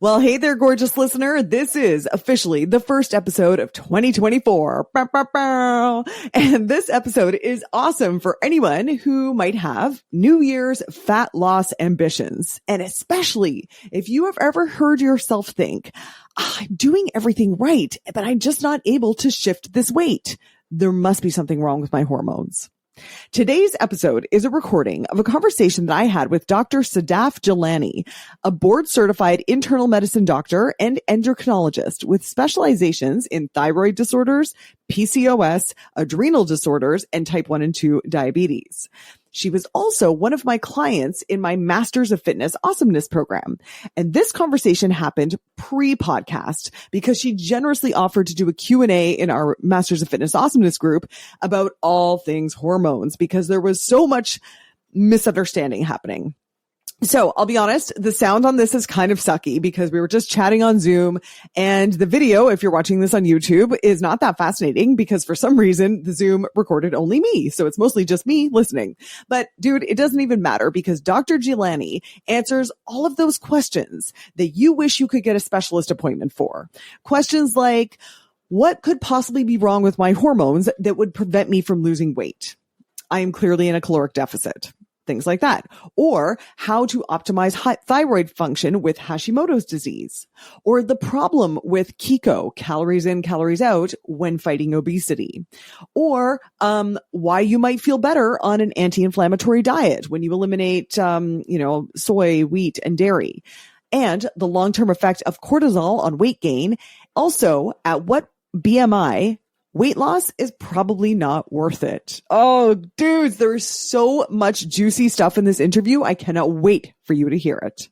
Well, hey there, gorgeous listener. This is officially the first episode of 2024. And this episode is awesome for anyone who might have New Year's fat loss ambitions. And especially if you have ever heard yourself think, I'm doing everything right, but I'm just not able to shift this weight. There must be something wrong with my hormones. Today's episode is a recording of a conversation that I had with Dr. Sadaf Jeelani, a board-certified internal medicine doctor and endocrinologist with specializations in thyroid disorders, PCOS, adrenal disorders, and type 1 and 2 diabetes. She was also one of my clients in my Masters of Fitness Awesomeness program. And this conversation happened pre-podcast because she generously offered to do a Q&A in our Masters of Fitness Awesomeness group about all things hormones because there was so much misunderstanding happening. So I'll be honest, the sound on this is kind of sucky because we were just chatting on Zoom, and the video, if you're watching this on YouTube, is not that fascinating because for some reason the Zoom recorded only me. So it's mostly just me listening. But dude, it doesn't even matter because Dr. Jeelani answers all of those questions that you wish you could get a specialist appointment for. Questions like, what could possibly be wrong with my hormones that would prevent me from losing weight? I am clearly in a caloric deficit. Things like that. Or how to optimize thyroid function with Hashimotos disease. Or the problem with KICO, calories in, calories out, when fighting obesity. Or why you might feel better on an anti-inflammatory diet when you eliminate, soy, wheat, and dairy. And the long-term effect of cortisol on weight gain. Also, at what BMI weight loss is probably not worth it. Oh, dudes, there's so much juicy stuff in this interview. I cannot wait for you to hear it.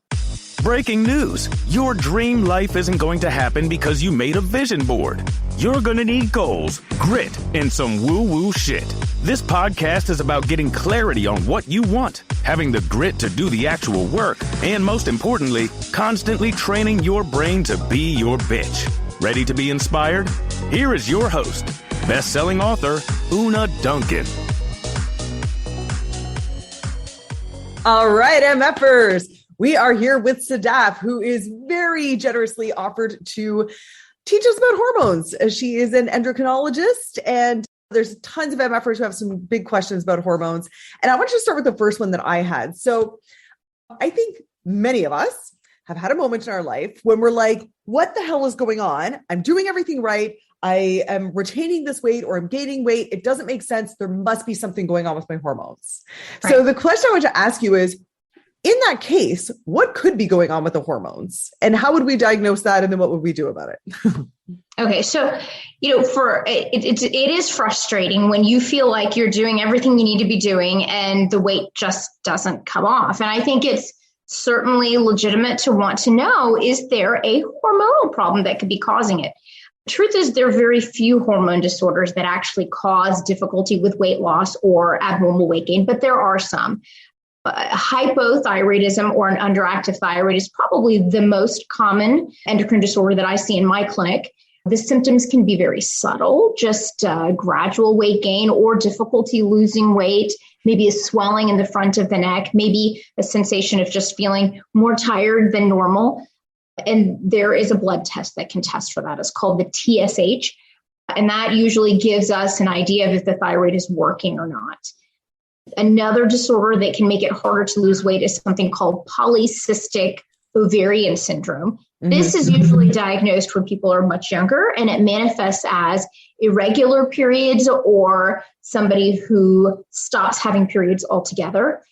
Breaking news. Your dream life isn't going to happen because you made a vision board. You're going to need goals, grit, and some woo-woo shit. This podcast is about getting clarity on what you want, having the grit to do the actual work, and most importantly, constantly training your brain to be your bitch. Ready to be inspired? Here is your host, best-selling author, Una Duncan. All right, MFers. We are here with Sadaf, who is very generously offered to teach us about hormones. She is an endocrinologist, and there's tons of MFers who have some big questions about hormones. And I want you to start with the first one that I had. So I think many of us have had a moment in our life when we're like, what the hell is going on? I'm doing everything right. I am retaining this weight or I'm gaining weight. It doesn't make sense. There must be something going on with my hormones. Right. So the question I want to ask you is, in that case, what could be going on with the hormones and how would we diagnose that? And then what would we do about it? Okay. So, it is frustrating when you feel like you're doing everything you need to be doing and the weight just doesn't come off. And I think it's certainly legitimate to want to know, is there a hormonal problem that could be causing it? Truth is, there are very few hormone disorders that actually cause difficulty with weight loss or abnormal weight gain, but there are some. Hypothyroidism or an underactive thyroid is probably the most common endocrine disorder that I see in my clinic. The symptoms can be very subtle, just gradual weight gain or difficulty losing weight, maybe a swelling in the front of the neck, maybe a sensation of just feeling more tired than normal. And there is a blood test that can test for that. It's called the TSH. And that usually gives us an idea of if the thyroid is working or not. Another disorder that can make it harder to lose weight is something called polycystic ovarian syndrome. Mm-hmm. This is usually diagnosed when people are much younger, and it manifests as irregular periods or somebody who stops having periods altogether.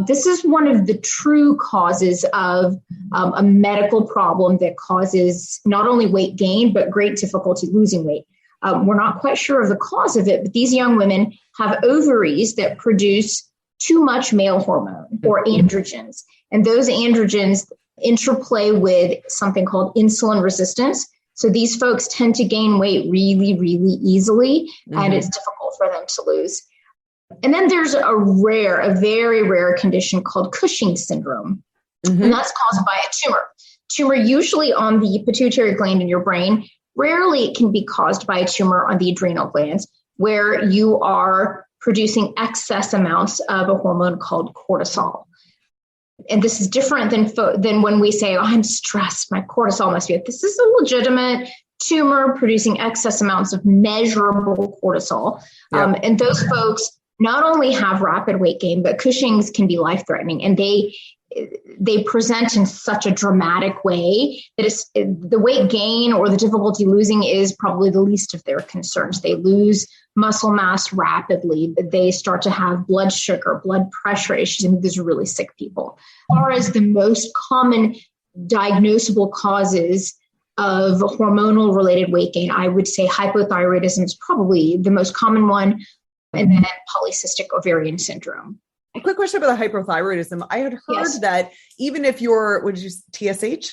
This is one of the true causes of a medical problem that causes not only weight gain, but great difficulty losing weight. We're not quite sure of the cause of it, but these young women have ovaries that produce too much male hormone or androgens. And those androgens interplay with something called insulin resistance. So these folks tend to gain weight really, really easily, and it's difficult for them to lose. And then there's a very rare condition called Cushing's syndrome. And that's caused by a tumor usually on the pituitary gland in your brain. Rarely it can be caused by a tumor on the adrenal glands, where you are producing excess amounts of a hormone called cortisol. and this is different than when we say, oh, I'm stressed, my cortisol must be up. This is a legitimate tumor producing excess amounts of measurable cortisol. Yeah. And those folks not only have rapid weight gain, but Cushing's can be life-threatening. And they present in such a dramatic way that the weight gain or the difficulty losing is probably the least of their concerns. They lose muscle mass rapidly, but they start to have blood sugar, blood pressure issues, and these are really sick people. As far as the most common diagnosable causes of hormonal related weight gain, I would say hypothyroidism is probably the most common one, and then polycystic ovarian syndrome. A quick question about the hyperthyroidism. I had heard that even if you're, what did you say, TSH?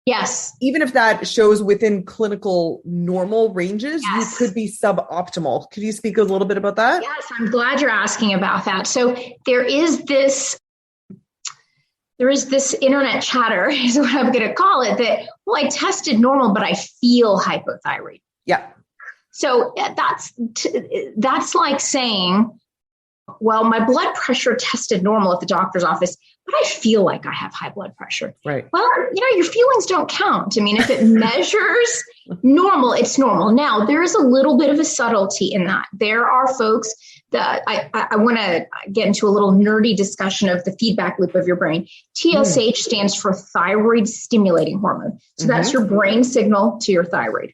Yes. Even if that shows within clinical normal ranges, you could be suboptimal. Could you speak a little bit about that? Yes, I'm glad you're asking about that. So there is this internet chatter, is what I'm going to call it, that, well, I tested normal, but I feel hypothyroid. Yeah. So that's like saying, well, my blood pressure tested normal at the doctor's office, but I feel like I have high blood pressure. Right. Well, your feelings don't count. I mean, if it measures normal, it's normal. Now, there is a little bit of a subtlety in that. There are folks that I want to get into a little nerdy discussion of the feedback loop of your brain. TSH stands for thyroid stimulating hormone. So that's your brain signal to your thyroid.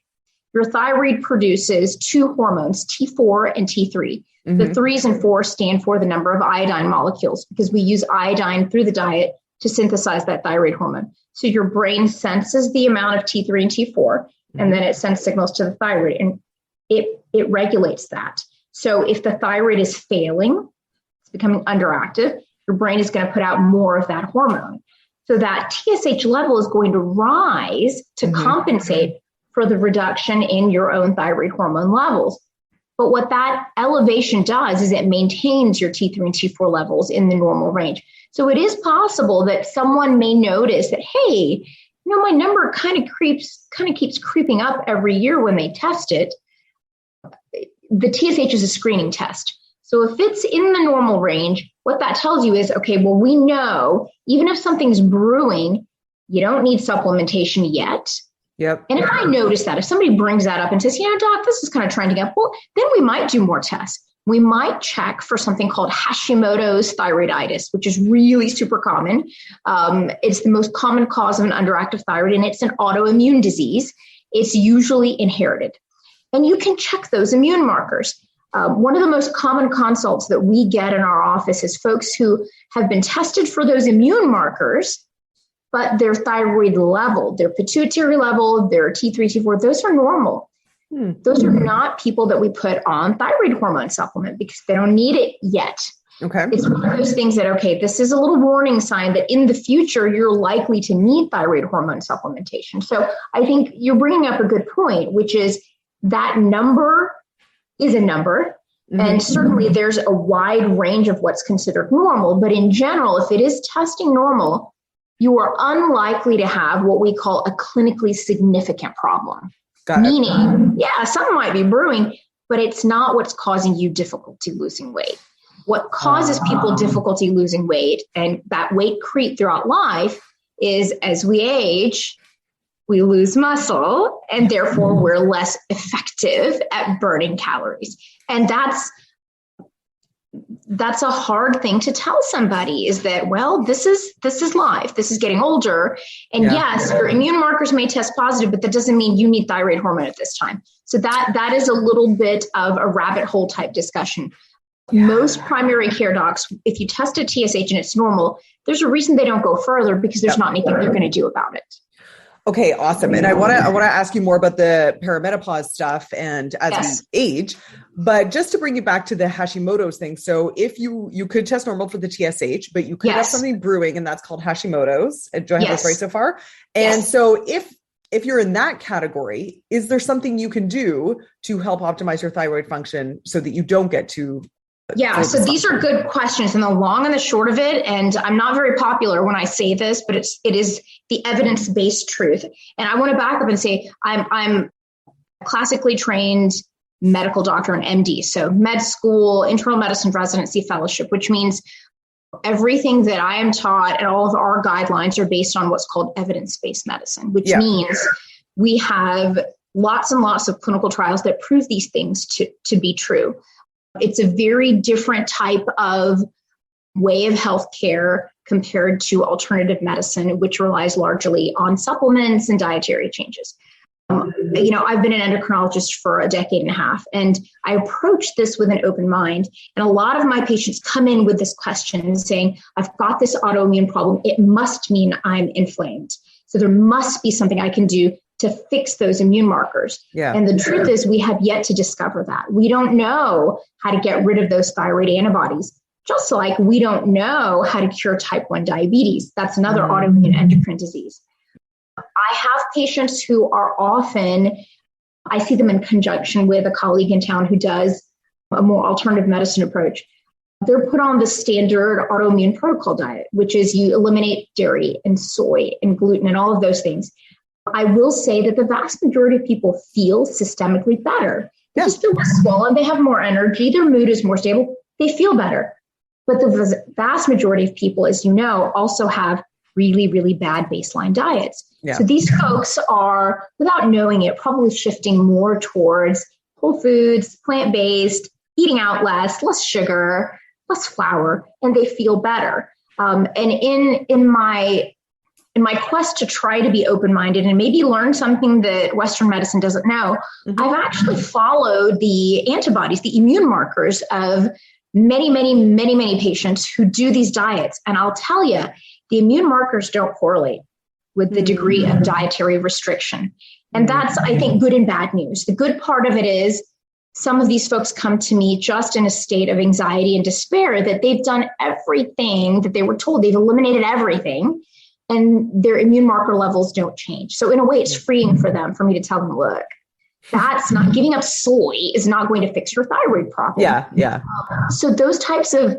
Your thyroid produces two hormones, T4 and T3. The 3s and 4 stand for the number of iodine molecules because we use iodine through the diet to synthesize that thyroid hormone. So your brain senses the amount of T3 and T4, and then it sends signals to the thyroid, and it regulates that. So if the thyroid is failing, it's becoming underactive, your brain is going to put out more of that hormone. So that TSH level is going to rise to compensate for the reduction in your own thyroid hormone levels. But what that elevation does is it maintains your T3 and T4 levels in the normal range. So it is possible that someone may notice that, hey, my number kind of keeps creeping up every year when they test it. The TSH is a screening test. So if it's in the normal range, what that tells you is, okay, well, we know even if something's brewing, you don't need supplementation yet. Yep. And if I notice that, if somebody brings that up and says, doc, this is kind of trending up, well, then we might do more tests. We might check for something called Hashimotos thyroiditis, which is really super common. It's the most common cause of an underactive thyroid, and it's an autoimmune disease. It's usually inherited. And you can check those immune markers. One of the most common consults that we get in our office is folks who have been tested for those immune markers, but their thyroid level, their pituitary level, their T3, T4, those are normal. Those are not people that we put on thyroid hormone supplement because they don't need it yet. Okay. It's one of those things that, okay, this is a little warning sign that in the future, you're likely to need thyroid hormone supplementation. So I think you're bringing up a good point, which is that number is a number. And certainly there's a wide range of what's considered normal. But in general, if it is testing normal, you are unlikely to have what we call a clinically significant problem. Meaning, something might be brewing, but it's not what's causing you difficulty losing weight. What causes people difficulty losing weight and that weight creep throughout life is as we age, we lose muscle, and therefore we're less effective at burning calories. And that's a hard thing to tell somebody, is that, well, this is life. This is getting older. And yes, your immune markers may test positive, but that doesn't mean you need thyroid hormone at this time. So that is a little bit of a rabbit hole type discussion. Most primary care docs, if you test a TSH and it's normal, there's a reason they don't go further because there's not anything they're going to do about it. Okay, awesome. And I want to ask you more about the perimenopause stuff and as we age, but just to bring you back to the Hashimoto's thing. So if you could test normal for the TSH, but you could have something brewing, and that's called Hashimoto's. Do I have this right so far? And so if you're in that category, is there something you can do to help optimize your thyroid function so that you don't get to so these are good questions, and the long and the short of it, and I'm not very popular when I say this, but it is the evidence-based truth. And I want to back up and say I'm a classically trained medical doctor and MD, so med school, internal medicine residency fellowship, which means Everything that I am taught and all of our guidelines are based on what's called evidence-based medicine, which means we have lots and lots of clinical trials that prove these things to be true. It's a very different type of way of healthcare compared to alternative medicine, which relies largely on supplements and dietary changes. I've been an endocrinologist for a decade and a half, and I approach this with an open mind. And a lot of my patients come in with this question saying, I've got this autoimmune problem. It must mean I'm inflamed. So there must be something I can do to fix those immune markers. Yeah. And the truth is we have yet to discover that. We don't know how to get rid of those thyroid antibodies, just like we don't know how to cure type 1 diabetes. That's another autoimmune endocrine disease. I have patients who are often, I see them in conjunction with a colleague in town who does a more alternative medicine approach. They're put on the standard autoimmune protocol diet, which is you eliminate dairy and soy and gluten and all of those things. I will say that the vast majority of people feel systemically better. They just feel less swollen. They have more energy. Their mood is more stable. They feel better. But the vast majority of people, as you know, also have really, really bad baseline diets. Yeah. So these folks are, without knowing it, probably shifting more towards whole foods, plant-based, eating out less sugar, less flour, and they feel better. And in my quest to try to be open-minded and maybe learn something that Western medicine doesn't know, I've actually followed the antibodies, the immune markers of many, many, many, many patients who do these diets. And I'll tell you, the immune markers don't correlate with the degree of dietary restriction. And that's, I think, good and bad news. The good part of it is some of these folks come to me just in a state of anxiety and despair that they've done everything that they were told. They've eliminated everything and their immune marker levels don't change. So in a way, it's freeing for them, for me to tell them, look, that's not, giving up soy is not going to fix your thyroid problem. Yeah. So those types of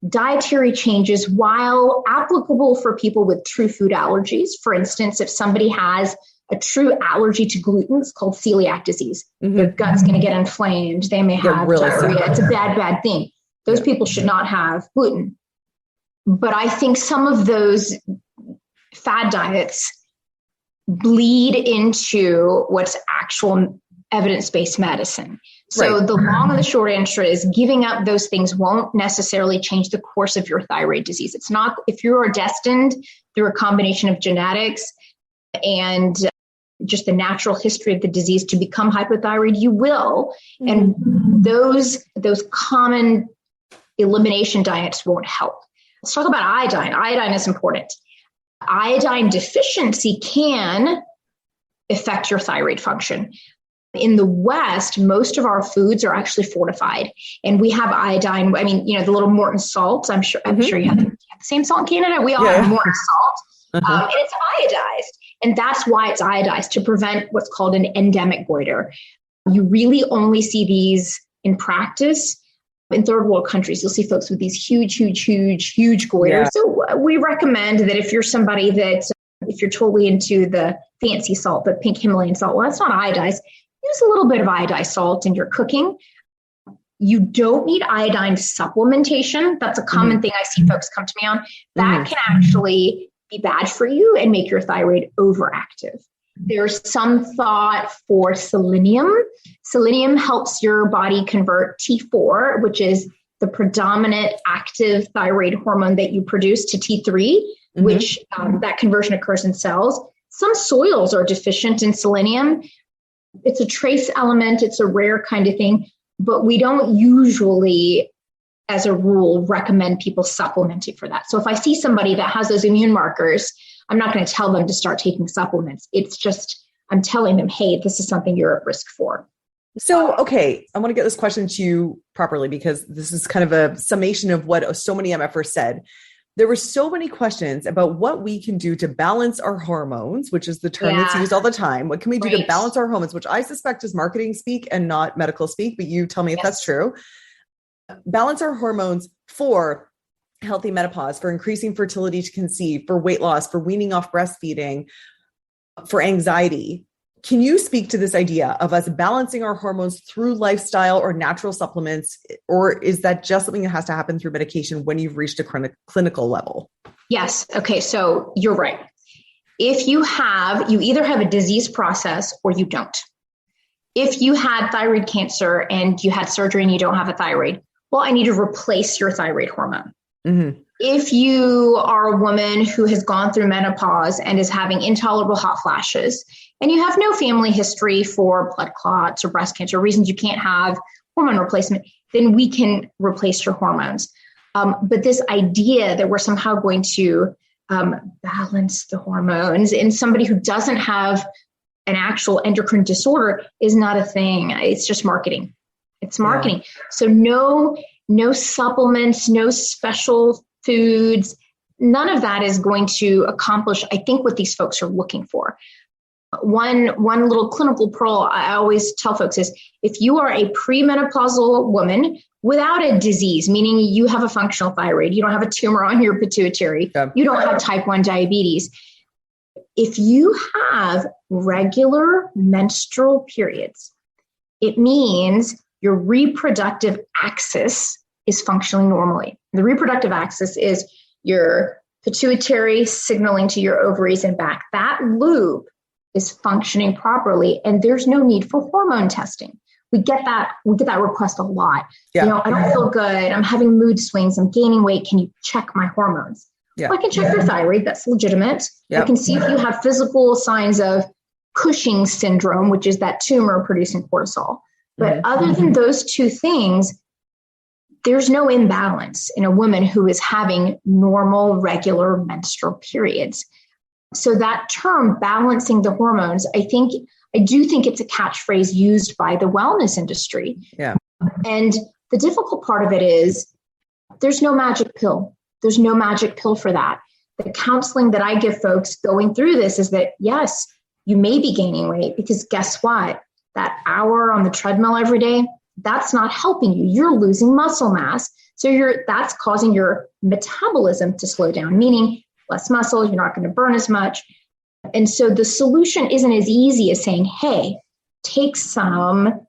dietary changes, while applicable for people with true food allergies, for instance, if somebody has a true allergy to gluten, it's called celiac disease. Their gut's going to get inflamed. They may have diarrhea. It's a bad thing. Those people should not have gluten. But I think some of those fad diets bleed into what's actual evidence-based medicine. So the long and the short answer is giving up those things won't necessarily change the course of your thyroid disease. It's not, if you are destined through a combination of genetics and just the natural history of the disease to become hypothyroid, you will. And those common elimination diets won't help. Let's talk about iodine. Iodine is important. Iodine deficiency can affect your thyroid function. In the West, most of our foods are actually fortified, and we have iodine. I mean, the little Morton salt. I'm sure you have the same salt in Canada. We all have Morton salt, and it's iodized, and that's why it's iodized, to prevent what's called an endemic goiter. You really only see these in practice in third world countries. You'll see folks with these huge goiters. Yeah. So we recommend that if you're somebody that, if you're totally into the fancy salt, the pink Himalayan salt, well, that's not iodized. Use a little bit of iodized salt in your cooking. You don't need iodine supplementation. That's a common thing I see folks come to me on. That can actually be bad for you and make your thyroid overactive. There's some thought for selenium. Selenium helps your body convert T4, which is the predominant active thyroid hormone that you produce, to T3, which that conversion occurs in cells. Some soils are deficient in selenium. It's a trace element. It's a rare kind of thing, but we don't usually, as a rule, recommend people supplementing for that. So if I see somebody that has those immune markers, I'm not going to tell them to start taking supplements. It's just, I'm telling them, hey, this is something you're at risk for. So, okay, I want to get this question to you properly, because this is kind of a summation of what so many MFers said. There were so many questions about what we can do to balance our hormones, which is the term that's used all the time. What can we do to balance our hormones, which I suspect is marketing speak and not medical speak, but you tell me if that's true. Balance our hormones for healthy menopause, for increasing fertility to conceive, for weight loss, for weaning off breastfeeding, for anxiety. Can you speak to this idea of us balancing our hormones through lifestyle or natural supplements, or is that just something that has to happen through medication when you've reached a clinical level? Yes. Okay. So you're right. If you either have a disease process or you don't. If you had thyroid cancer and you had surgery and you don't have a thyroid, well, I need to replace your thyroid hormone. Mm-hmm. If you are a woman who has gone through menopause and is having intolerable hot flashes, and you have no family history for blood clots or breast cancer, reasons you can't have hormone replacement, then we can replace your hormones. But this idea that we're somehow going to balance the hormones in somebody who doesn't have an actual endocrine disorder is not a thing. It's just marketing. It's marketing. Yeah. So no supplements, no special foods, none of that is going to accomplish, I think, what these folks are looking for. One little clinical pearl I always tell folks is, if you are a premenopausal woman without a disease, meaning you have a functional thyroid, you don't have a tumor on your pituitary, you don't have type 1 diabetes, if you have regular menstrual periods, it means your reproductive axis is functioning normally. The reproductive axis is your pituitary signaling to your ovaries and back. That loop is functioning properly, and there's no need for hormone testing. We get that request a lot. Yeah. I don't feel good. I'm having mood swings. I'm gaining weight. Can you check my hormones? Yeah. Well, I can check your thyroid. That's legitimate. Yep. I can see if you have physical signs of Cushing's syndrome, which is that tumor producing cortisol. But other than those two things, there's no imbalance in a woman who is having normal, regular menstrual periods. So that term, balancing the hormones, I do think it's a catchphrase used by the wellness industry. Yeah. And the difficult part of it is there's no magic pill. There's no magic pill for that. The counseling that I give folks going through this is that, yes, you may be gaining weight, because guess what? That hour on the treadmill every day, that's not helping you. You're losing muscle mass. So that's causing your metabolism to slow down, meaning less muscle, you're not going to burn as much. And so the solution isn't as easy as saying, hey, take some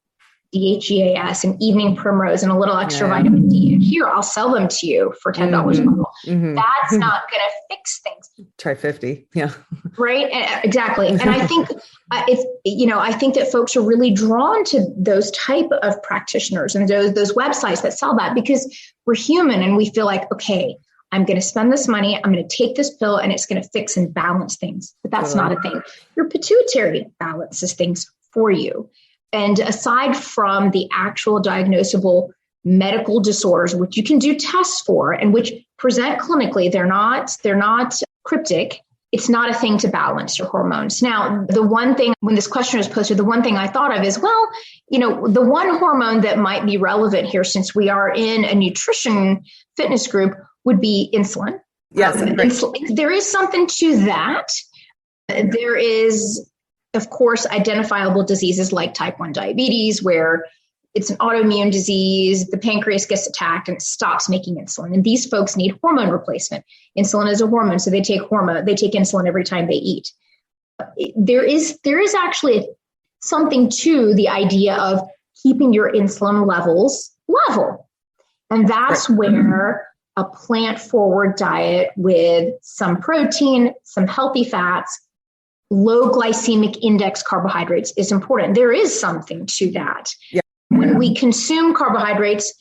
DHEAS and evening primrose and a little extra vitamin D. And here, I'll sell them to you for $10 a bottle. That's not going to fix things. Try 50. Yeah. Right. Exactly. And I think I think that folks are really drawn to those type of practitioners and those websites that sell that, because we're human and we feel like, okay, I'm going to spend this money. I'm going to take this pill and it's going to fix and balance things. But that's not a thing. Your pituitary balances things for you. And aside from the actual diagnosable medical disorders, which you can do tests for and which present clinically, they're not cryptic. It's not a thing to balance your hormones. Now, the one thing, when this question was posted, the one thing I thought of is, the one hormone that might be relevant here, since we are in a nutrition fitness group, would be insulin. Yes. There is something to that. There is, of course, identifiable diseases like type 1 diabetes, where it's an autoimmune disease, the pancreas gets attacked and it stops making insulin. And these folks need hormone replacement. Insulin is a hormone, so they take insulin every time they eat. There is actually something to the idea of keeping your insulin levels level. And that's where a plant-forward diet with some protein, some healthy fats, low glycemic index carbohydrates is important. There is something to that. Yeah. When we consume carbohydrates,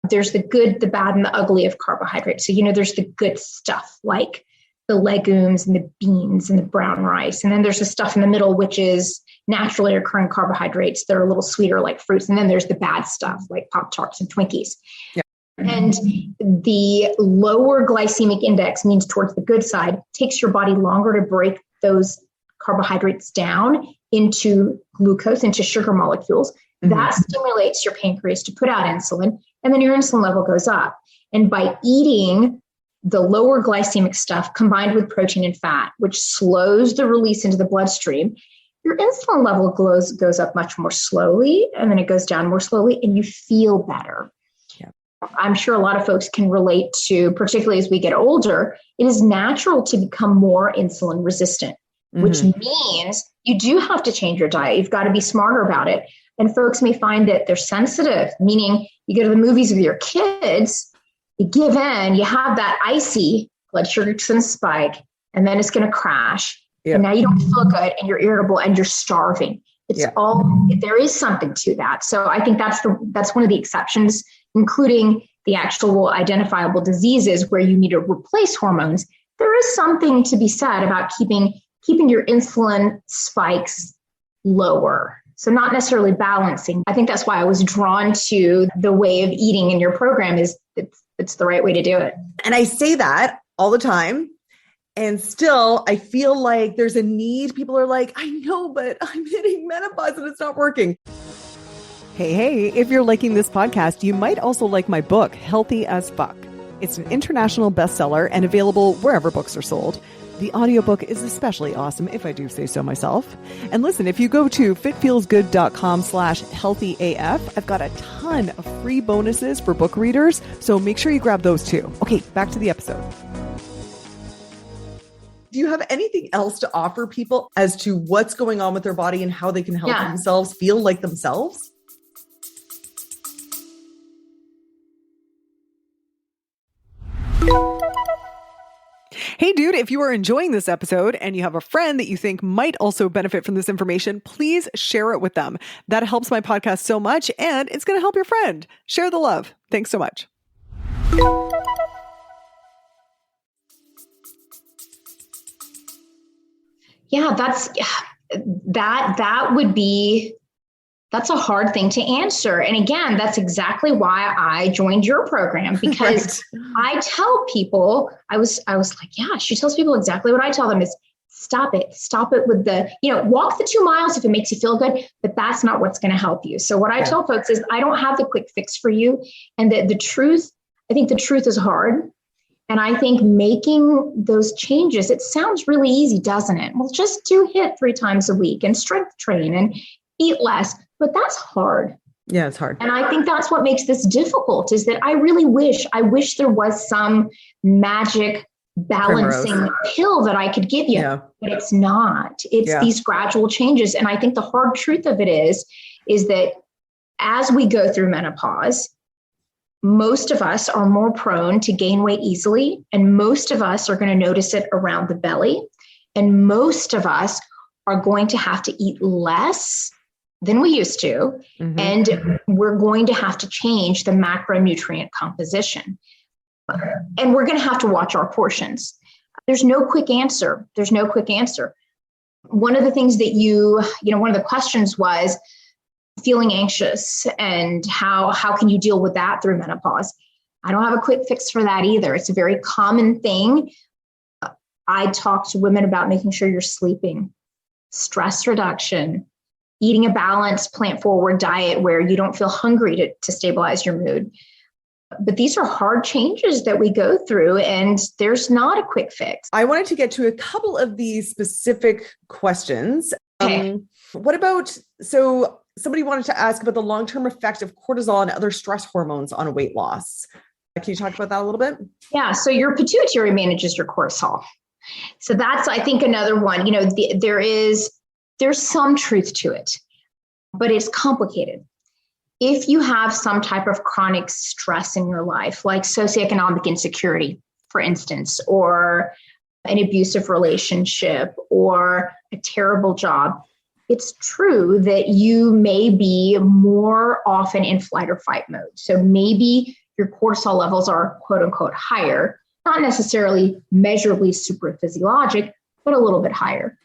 there's the good, the bad, and the ugly of carbohydrates. So, there's the good stuff like the legumes and the beans and the brown rice. And then there's the stuff in the middle, which is naturally occurring carbohydrates. They're a little sweeter like fruits. And then there's the bad stuff like Pop-Tarts and Twinkies. Yeah. And the lower glycemic index means towards the good side, takes your body longer to break those carbohydrates down into glucose, into sugar molecules. That stimulates your pancreas to put out insulin, and then your insulin level goes up. And by eating the lower glycemic stuff combined with protein and fat, which slows the release into the bloodstream, your insulin level goes up much more slowly, and then it goes down more slowly, and you feel better. Yeah. I'm sure a lot of folks can relate to, particularly as we get older, it is natural to become more insulin resistant. which means you do have to change your diet. You've got to be smarter about it. And folks may find that they're sensitive, meaning you go to the movies with your kids, you give in, you have that icy blood sugar spike, and then it's going to crash. Yeah. And now you don't feel good and you're irritable and you're starving. It's there is something to that. So I think that's one of the exceptions, including the actual identifiable diseases where you need to replace hormones. There is something to be said about keeping your insulin spikes lower. So not necessarily balancing. I think that's why I was drawn to the way of eating in your program is it's the right way to do it. And I say that all the time. And still, I feel like there's a need. People are like, I know, but I'm hitting menopause and it's not working. Hey, if you're liking this podcast, you might also like my book, Healthy as Fuck. It's an international bestseller and available wherever books are sold. The audiobook is especially awesome, if I do say so myself. And listen, if you go to fitfeelsgood.com/healthyaf, I've got a ton of free bonuses for book readers. So make sure you grab those too. Okay, back to the episode. Do you have anything else to offer people as to what's going on with their body and how they can help themselves feel like themselves? Hey, dude, if you are enjoying this episode and you have a friend that you think might also benefit from this information, please share it with them. That helps my podcast so much, and it's going to help your friend. Share the love. Thanks so much. Yeah, that's a hard thing to answer. And again, that's exactly why I joined your program, because I tell people, I was like, yeah, she tells people exactly what I tell them is stop it with the, walk the 2 miles if it makes you feel good, but that's not what's going to help you. So what I tell folks is I don't have the quick fix for you. And I think the truth is hard. And I think making those changes, it sounds really easy, doesn't it? Well, just do HIIT 3 times a week and strength train and eat less, but that's hard. Yeah, it's hard. And I think that's what makes this difficult is that I wish there was some magic balancing pill that I could give you, but it's not. It's these gradual changes. And I think the hard truth of it is that as we go through menopause, most of us are more prone to gain weight easily, and most of us are going to notice it around the belly, and most of us are going to have to eat less than we used to, and we're going to have to change the macronutrient composition, and we're going to have to watch our portions. There's no quick answer. One of the things that one of the questions was feeling anxious and how can you deal with that through menopause? I don't have a quick fix for that either. It's a very common thing. I talk to women about making sure you're sleeping, stress reduction, eating a balanced plant-forward diet where you don't feel hungry to stabilize your mood. But these are hard changes that we go through, and there's not a quick fix. I wanted to get to a couple of these specific questions. Okay. So somebody wanted to ask about the long-term effect of cortisol and other stress hormones on weight loss. Can you talk about that a little bit? Yeah. So your pituitary manages your cortisol. So that's, I think, another one. There's some truth to it, but it's complicated. If you have some type of chronic stress in your life, like socioeconomic insecurity, for instance, or an abusive relationship or a terrible job, it's true that you may be more often in flight or fight mode. So maybe your cortisol levels are quote unquote higher, not necessarily measurably super physiologic, but a little bit higher.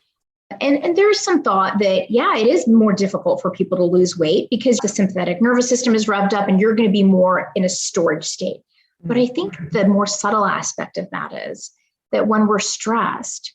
And there's some thought that, it is more difficult for people to lose weight because the sympathetic nervous system is revved up and you're going to be more in a storage state. But I think the more subtle aspect of that is that when we're stressed,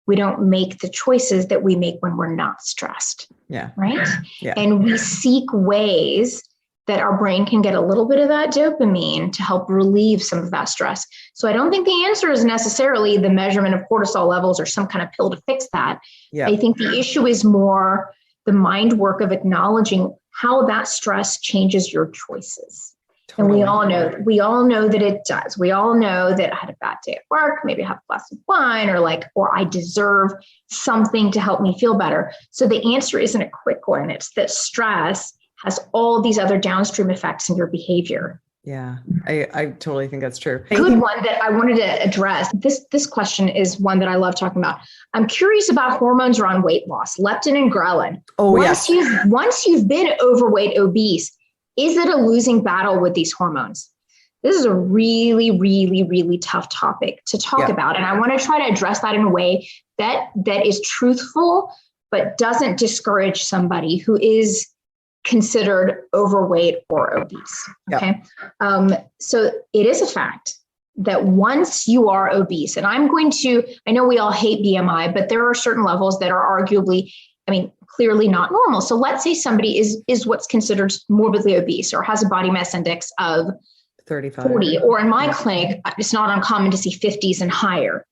we don't make the choices that we make when we're not stressed. Yeah. Right. Yeah. And we seek ways that our brain can get a little bit of that dopamine to help relieve some of that stress. So I don't think the answer is necessarily the measurement of cortisol levels or some kind of pill to fix that. Yeah. I think the issue is more the mind work of acknowledging how that stress changes your choices. Totally. And we all know that it does. We all know that I had a bad day at work, maybe I have a glass of wine, or I deserve something to help me feel better. So the answer isn't a quick one. It's that stress has all these other downstream effects in your behavior. Yeah, I totally think that's true. Good one that I wanted to address. This question is one that I love talking about. I'm curious about hormones around weight loss, leptin and ghrelin. Once you've been overweight, obese, is it a losing battle with these hormones? This is a really, really, really tough topic to talk about. And I want to try to address that in a way that is truthful, but doesn't discourage somebody who is considered overweight or obese. Okay. So it is a fact that once you are obese, and I know we all hate BMI, but there are certain levels that are arguably, clearly not normal. So let's say somebody is what's considered morbidly obese or has a body mass index of 35, 40, or in my clinic, it's not uncommon to see 50s and higher.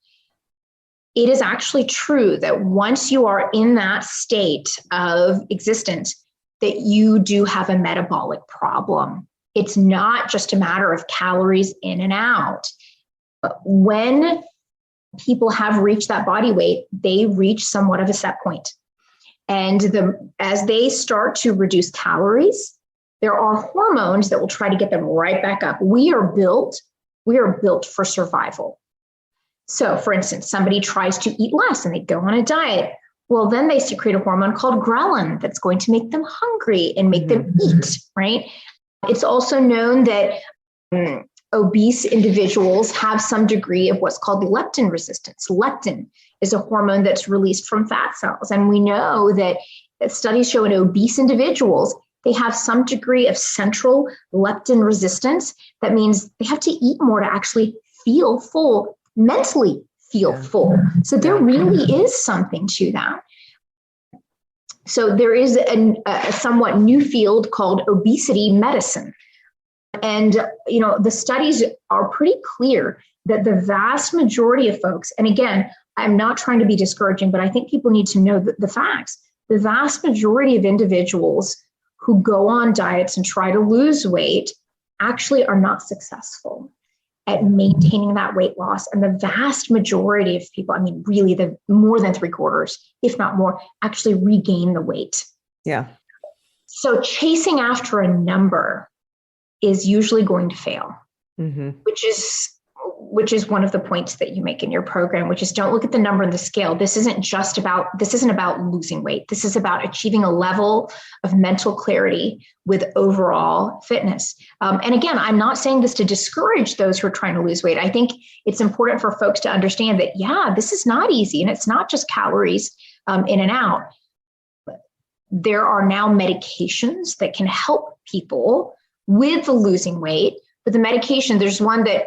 It is actually true that once you are in that state of existence, that you do have a metabolic problem. It's not just a matter of calories in and out. But when people have reached that body weight, they reach somewhat of a set point. And as they start to reduce calories, there are hormones that will try to get them right back up. We are built for survival. So for instance, somebody tries to eat less and they go on a diet. Well, then they secrete a hormone called ghrelin that's going to make them hungry and make them eat, right? It's also known that obese individuals have some degree of what's called leptin resistance. Leptin is a hormone that's released from fat cells. And we know that studies show in obese individuals, they have some degree of central leptin resistance. That means they have to eat more to actually feel full, mentally feel full. So there really is something to that. So there is a somewhat new field called obesity medicine. And, the studies are pretty clear that the vast majority of folks, and again, I'm not trying to be discouraging, but I think people need to know the facts. The vast majority of individuals who go on diets and try to lose weight actually are not successful at maintaining that weight loss. And the vast majority of people, really the more than 3/4, if not more, actually regain the weight. Yeah. So chasing after a number is usually going to fail, which is one of the points that you make in your program, which is don't look at the number on the scale. This isn't about losing weight. This is about achieving a level of mental clarity with overall fitness. And again, I'm not saying this to discourage those who are trying to lose weight. I think it's important for folks to understand that, this is not easy. And it's not just calories in and out. There are now medications that can help people with the losing weight. But the medication, there's one that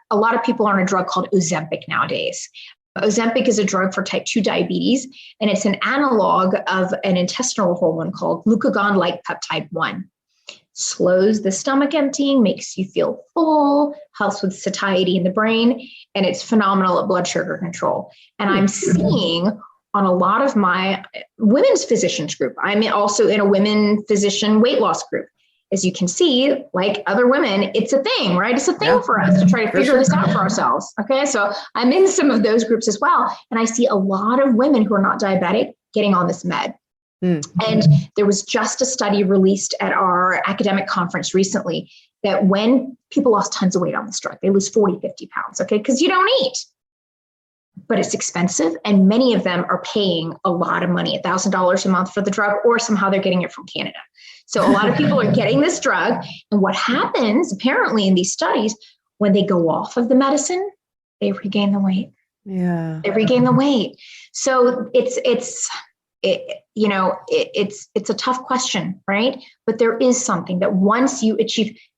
a lot of people are on a drug called Ozempic nowadays. Ozempic is a drug for type 2 diabetes, and it's an analog of an intestinal hormone called glucagon-like peptide 1. Slows the stomach emptying, makes you feel full, helps with satiety in the brain, and it's phenomenal at blood sugar control. And I'm seeing on a lot of my women's physicians group, I'm also in a women physician weight loss group. As you can see, like other women, it's a thing, right? It's a thing for us to try to figure this out for ourselves. Okay. So I'm in some of those groups as well. And I see a lot of women who are not diabetic getting on this med. And there was just a study released at our academic conference recently that when people lost tons of weight on this drug, they lose 40, 50 pounds. Okay. Because you don't eat. But it's expensive, and many of them are paying a lot of money, $1,000 a month for the drug, or somehow they're getting it from Canada. So a lot of people are getting this drug, and what happens apparently in these studies, when they go off of the medicine, they regain the weight. Yeah, they regain the weight. So it's a tough question, right? But there is something that once you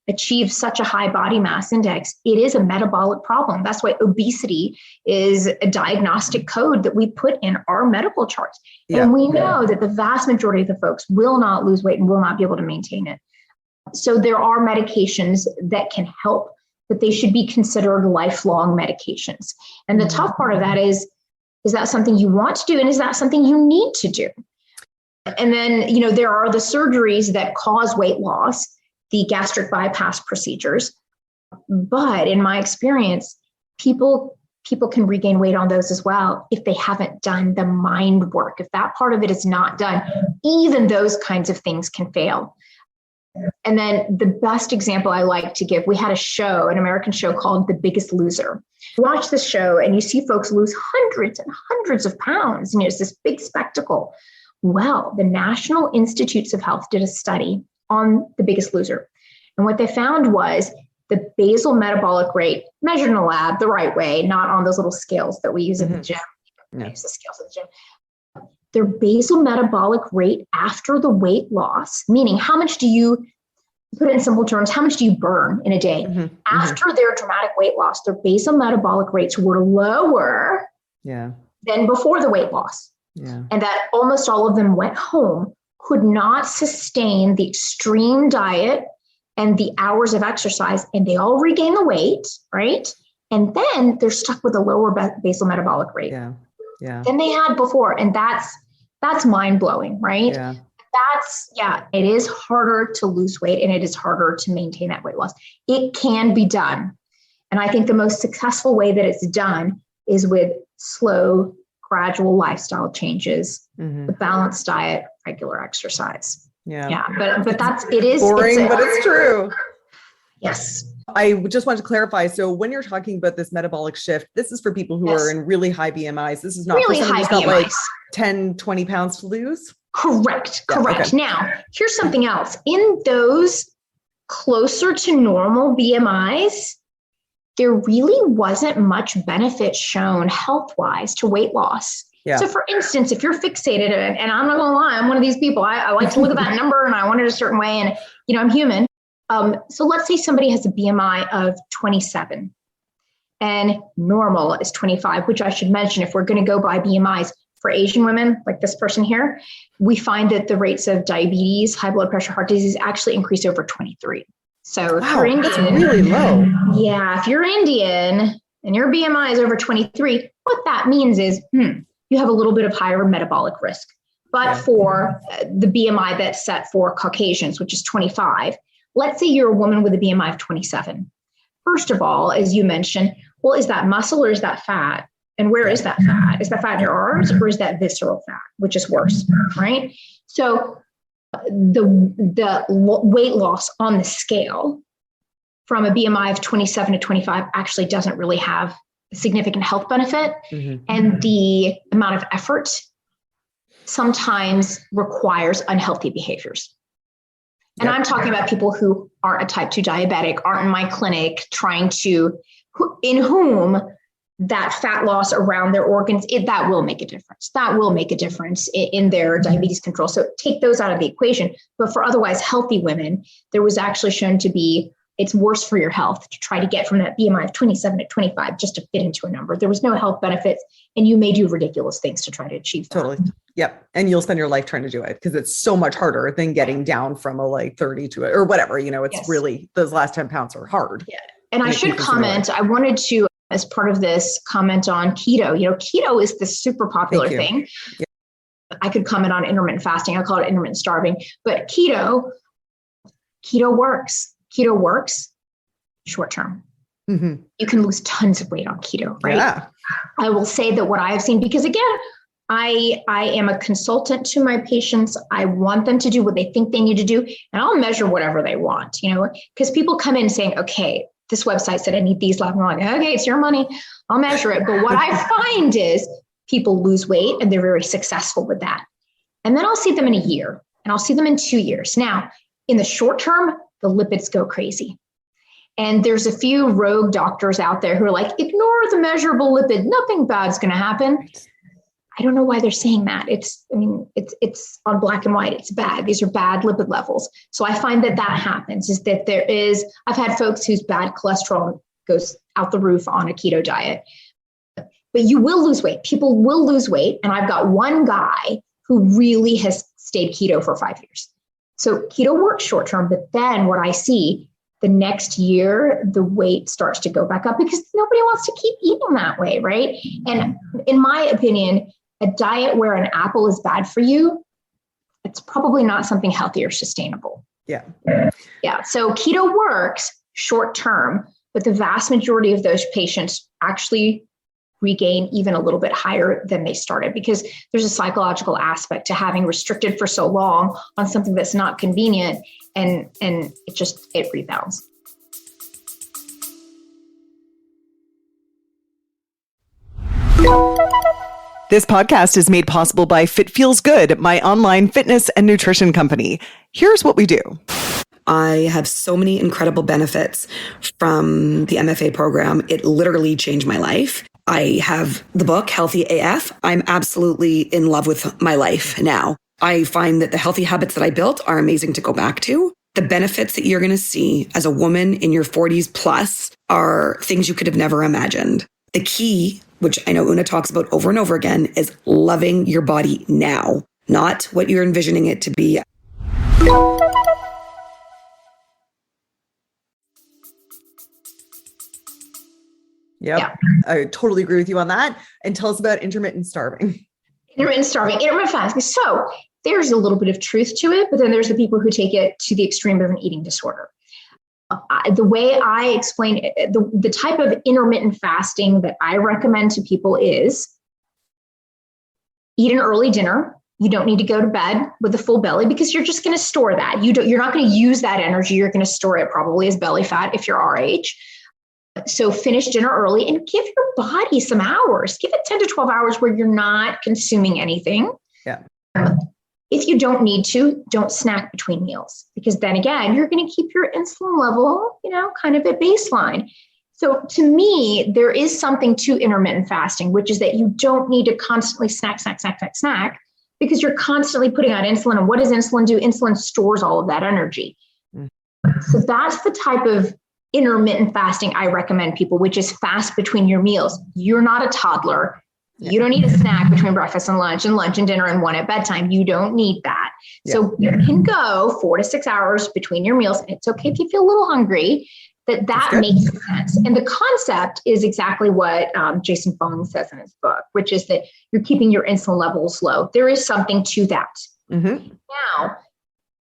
achieve such a high body mass index, it is a metabolic problem. That's why obesity is a diagnostic code that we put in our medical charts. And we know that the vast majority of the folks will not lose weight and will not be able to maintain it. So there are medications that can help, but they should be considered lifelong medications. And the tough part of that is that something you want to do? And is that something you need to do? And then, there are the surgeries that cause weight loss. the gastric bypass procedures. But in my experience, people can regain weight on those as well if they haven't done the mind work. If that part of it is not done, even those kinds of things can fail. And then the best example I like to give, we had a show, an American show called The Biggest Loser. You watch this show and you see folks lose hundreds and hundreds of pounds, and it's this big spectacle. Well, the National Institutes of Health did a study on The Biggest Loser. And what they found was the basal metabolic rate measured in a lab the right way, not on those little scales that we use in the gym. I use the scales at the gym. Their basal metabolic rate after the weight loss, meaning how much do you, put it in simple terms, how much do you burn in a day? After their dramatic weight loss, their basal metabolic rates were lower than before the weight loss. And that almost all of them went home, could not sustain the extreme diet and the hours of exercise, and they all regain the weight, right? And then they're stuck with a lower basal metabolic rate than they had before. And that's mind-blowing, right? It is harder to lose weight, and it is harder to maintain that weight loss. It can be done. And I think the most successful way that it's done is with slow, gradual lifestyle changes, a balanced diet, regular exercise. But it is boring, but it's true. Yes. I just want to clarify. So when you're talking about this metabolic shift, this is for people who are in really high BMIs. This is not really for someone who's got like 10, 20 pounds to lose. Correct. Okay. Now, here's something else. In those closer to normal BMIs, there really wasn't much benefit shown health-wise to weight loss. So for instance, if you're fixated, and I'm not going to lie, I'm one of these people, I like to look at that number and I want it a certain way, and I'm human. So let's say somebody has a BMI of 27 and normal is 25, which I should mention, if we're going to go by BMIs for Asian women, like this person here, we find that the rates of diabetes, high blood pressure, heart disease actually increase over 23. So if you're Indian, that's really low. If you're Indian and your BMI is over 23, what that means is, you have a little bit of higher metabolic risk. But for the BMI that's set for Caucasians, which is 25, let's say you're a woman with a BMI of 27. First of all, as you mentioned, well, is that muscle or is that fat? And where is that fat? Is that fat in your arms, or is that visceral fat, which is worse, right? So the weight loss on the scale from a BMI of 27 to 25 actually doesn't really have significant health benefit. And the amount of effort sometimes requires unhealthy behaviors. And I'm talking about people who are a type 2 diabetic, aren't in my clinic, in whom that fat loss around their organs, that will make a difference. That will make a difference in their diabetes control. So take those out of the equation. But for otherwise healthy women, there was actually shown to be, it's worse for your health to try to get from that BMI of 27 to 25 just to fit into a number. There was no health benefits, and you may do ridiculous things to try to achieve that. Totally. Yep. And you'll spend your life trying to do it because it's so much harder than getting down from a 30 to or whatever, it's really, those last 10 pounds are hard. And I should comment, I wanted to, as part of this, comment on keto. Keto is this super popular thing. I could comment on intermittent fasting. I call it intermittent starving, but keto works. Keto works short term. You can lose tons of weight on keto, right? I will say that what I have seen, because again, I am a consultant to my patients. I want them to do what they think they need to do, and I'll measure whatever they want, because people come in saying, okay, this website said I need these levels. I'm like, okay, it's your money. I'll measure it. But what I find is people lose weight and they're very successful with that. And then I'll see them in a year and I'll see them in 2 years. Now, in the short term, the lipids go crazy. And there's a few rogue doctors out there who are like, ignore the measurable lipid. Nothing bad's going to happen. I don't know why they're saying that. It's on black and white. It's bad. These are bad lipid levels. So I find that happens is that I've had folks whose bad cholesterol goes out the roof on a keto diet, but you will lose weight. People will lose weight. And I've got one guy who really has stayed keto for 5 years. So keto works short term, but then what I see the next year, the weight starts to go back up because nobody wants to keep eating that way, right? And in my opinion, a diet where an apple is bad for you, it's probably not something healthy or sustainable. Yeah. Yeah. So keto works short term, but the vast majority of those patients actually regain even a little bit higher than they started, because there's a psychological aspect to having restricted for so long on something that's not convenient, and it rebounds. This podcast is made possible by Fit Feels Good, my online fitness and nutrition company. Here's what we do. I have so many incredible benefits from the MFA program. It literally changed my life. I have the book, Healthy AF. I'm absolutely in love with my life now. I find that the healthy habits that I built are amazing to go back to. The benefits that you're going to see as a woman in your 40s plus are things you could have never imagined. The key, which I know Una talks about over and over again, is loving your body now, not what you're envisioning it to be. Yep. I totally agree with you on that. And tell us about intermittent starving. Intermittent fasting. So there's a little bit of truth to it, but then there's the people who take it to the extreme of an eating disorder. The way I explain it, the type of intermittent fasting that I recommend to people is eat an early dinner. You don't need to go to bed with a full belly, because you're just going to store that. You're not going to use that energy. You're going to store it probably as belly fat if you're our age. So finish dinner early and give your body some hours. Give it 10 to 12 hours where you're not consuming anything. Yeah. If you don't need to, don't snack between meals, because then again, you're going to keep your insulin level, kind of at baseline. So to me, there is something to intermittent fasting, which is that you don't need to constantly snack, because you're constantly putting out insulin. And what does insulin do? Insulin stores all of that energy. So that's the type of intermittent fasting I recommend people, which is fast between your meals. You're not a toddler. You don't need a snack between breakfast and lunch and dinner and one at bedtime. You don't need that. Yeah. So you can go 4 to 6 hours between your meals. And it's okay if you feel a little hungry. That makes sense. And the concept is exactly what Jason Fung says in his book, which is that you're keeping your insulin levels low. There is something to that. Mm-hmm. Now,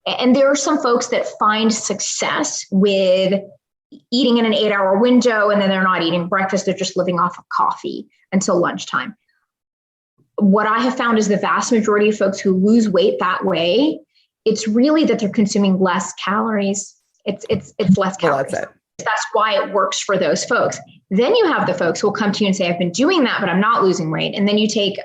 and there are some folks that find success with eating in an 8-hour window, and then they're not eating breakfast. They're just living off of coffee until lunchtime. What I have found is the vast majority of folks who lose weight that way, it's really that they're consuming less calories. It's less calories. Well, that's why it works for those folks. Then you have the folks who will come to you and say, I've been doing that, but I'm not losing weight. And then you take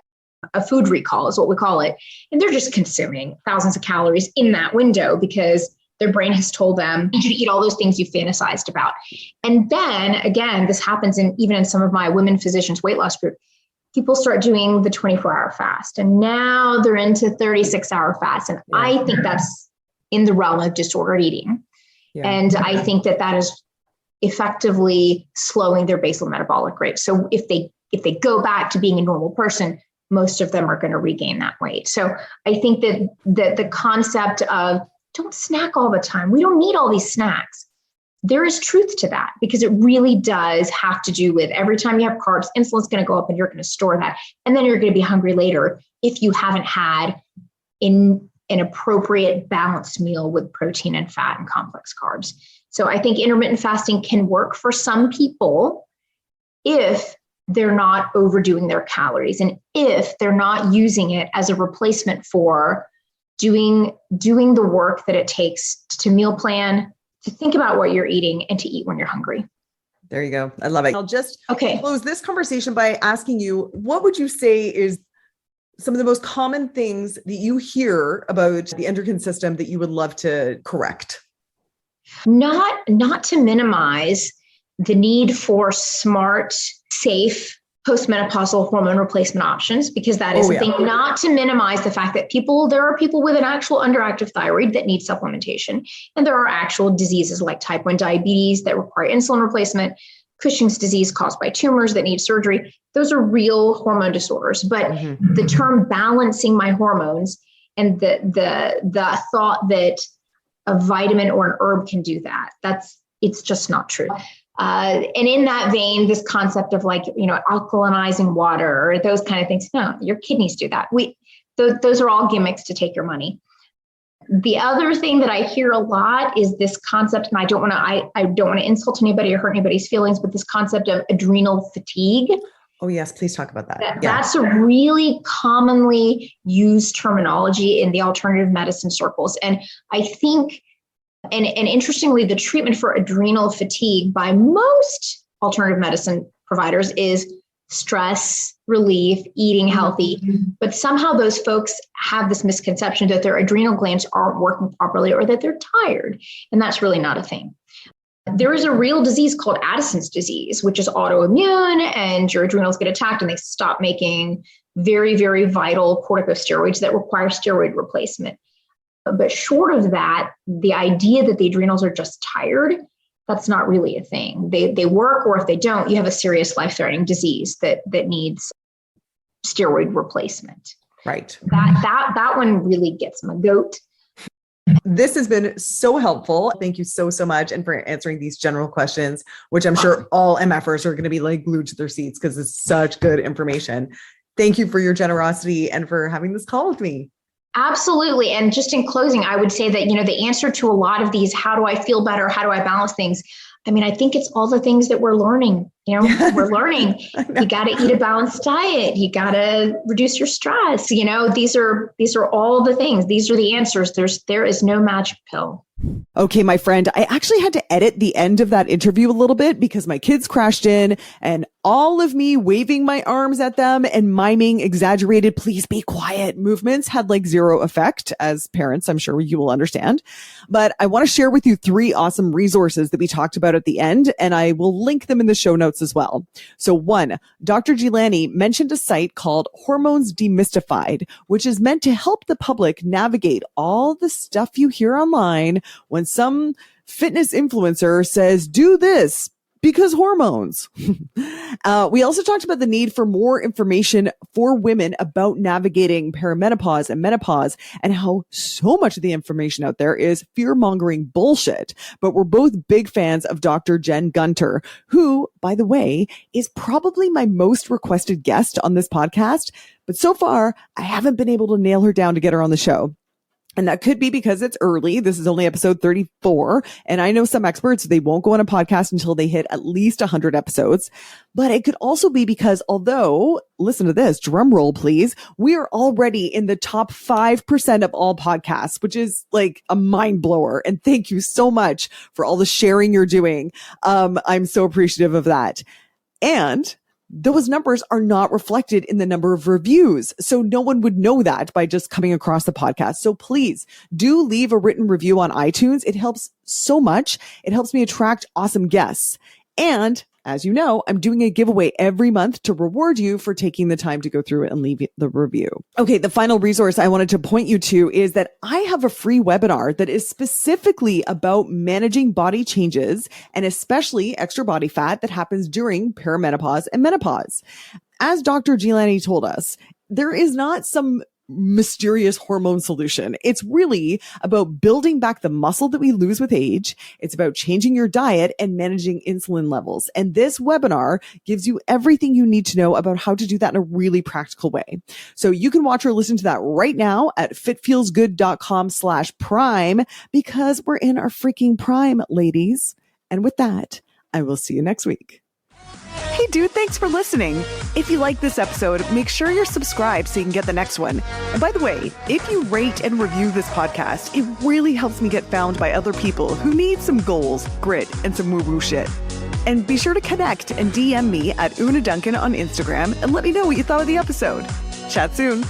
a food recall is what we call it. And they're just consuming thousands of calories in that window because their brain has told them you should eat all those things you fantasized about. And then again, this happens even in some of my women physicians weight loss group. People start doing the 24-hour fast, and now they're into 36-hour fast. And I think that's in the realm of disordered eating. Yeah. And I think that is effectively slowing their basal metabolic rate. So if they go back to being a normal person, most of them are going to regain that weight. So I think that the concept of don't snack all the time. We don't need all these snacks. There is truth to that, because it really does have to do with every time you have carbs, insulin's going to go up and you're going to store that. And then you're going to be hungry later if you haven't had an appropriate balanced meal with protein and fat and complex carbs. So I think intermittent fasting can work for some people if they're not overdoing their calories and if they're not using it as a replacement for doing the work that it takes to meal plan, to think about what you're eating, and to eat when you're hungry. There you go. I love it. I'll just close this conversation by asking you, what would you say is some of the most common things that you hear about the endocrine system that you would love to correct? Not to minimize the need for smart, safe postmenopausal hormone replacement options, because that is a thing. Not to minimize the fact that there are people with an actual underactive thyroid that need supplementation. And there are actual diseases like type 1 diabetes that require insulin replacement, Cushing's disease caused by tumors that need surgery. Those are real hormone disorders. But the term balancing my hormones and the thought that a vitamin or an herb can do that, it's just not true. And in that vein, this concept of alkalinizing water or those kind of things, no, your kidneys do that. Those are all gimmicks to take your money. The other thing that I hear a lot is this concept, and I don't want to insult anybody or hurt anybody's feelings, but this concept of adrenal fatigue. Oh, yes. Please talk about that. That's a really commonly used terminology in the alternative medicine circles. And I think, and interestingly, the treatment for adrenal fatigue by most alternative medicine providers is stress relief, eating healthy. But somehow those folks have this misconception that their adrenal glands aren't working properly or that they're tired. And that's really not a thing. There is a real disease called Addison's disease, which is autoimmune, and your adrenals get attacked and they stop making very, very vital corticosteroids that require steroid replacement. But short of that, the idea that the adrenals are just tired, that's not really a thing. They work, or if they don't, you have a serious life-threatening disease that needs steroid replacement. Right. That one really gets my goat. This has been so helpful. Thank you so much. And for answering these general questions, which I'm sure all MFers are going to be like glued to their seats because it's such good information. Thank you for your generosity and for having this call with me. Absolutely. And just in closing, I would say that, the answer to a lot of these, how do I feel better? How do I balance things? I think it's all the things that we're learning. We're learning. You got to eat a balanced diet. You got to reduce your stress. These are all the things. These are the answers. There is no magic pill. Okay, my friend, I actually had to edit the end of that interview a little bit because my kids crashed in and all of me waving my arms at them and miming exaggerated, please be quiet movements had like zero effect. As parents, I'm sure you will understand. But I want to share with you 3 awesome resources that we talked about at the end, and I will link them in the show notes as well. So 1, Dr. Jeelani mentioned a site called Hormones Demystified, which is meant to help the public navigate all the stuff you hear online when some fitness influencer says, do this because hormones. We also talked about the need for more information for women about navigating perimenopause and menopause and how so much of the information out there is fear-mongering bullshit. But we're both big fans of Dr. Jen Gunter, who, by the way, is probably my most requested guest on this podcast. But so far, I haven't been able to nail her down to get her on the show. And that could be because it's early. This is only episode 34. And I know some experts, they won't go on a podcast until they hit at least 100 episodes. But it could also be because although, listen to this, drum roll, please, we are already in the top 5% of all podcasts, which is like a mind blower. And thank you so much for all the sharing you're doing. I'm so appreciative of that. And those numbers are not reflected in the number of reviews. So no one would know that by just coming across the podcast. So please do leave a written review on iTunes. It helps so much. It helps me attract awesome guests. And as you know, I'm doing a giveaway every month to reward you for taking the time to go through it and leave the review. Okay, the final resource I wanted to point you to is that I have a free webinar that is specifically about managing body changes and especially extra body fat that happens during perimenopause and menopause. As Dr. Jeelani told us, there is not some mysterious hormone solution. It's really about building back the muscle that we lose with age. It's about changing your diet and managing insulin levels. And this webinar gives you everything you need to know about how to do that in a really practical way. So you can watch or listen to that right now at fitfeelsgood.com/prime because we're in our freaking prime, ladies. And with that, I will see you next week. Hey dude, thanks for listening. If you like this episode, make sure you're subscribed so you can get the next one. And by the way, if you rate and review this podcast, it really helps me get found by other people who need some goals, grit, and some woo-woo shit. And be sure to connect and DM me at Una Duncan on Instagram and let me know what you thought of the episode. Chat soon.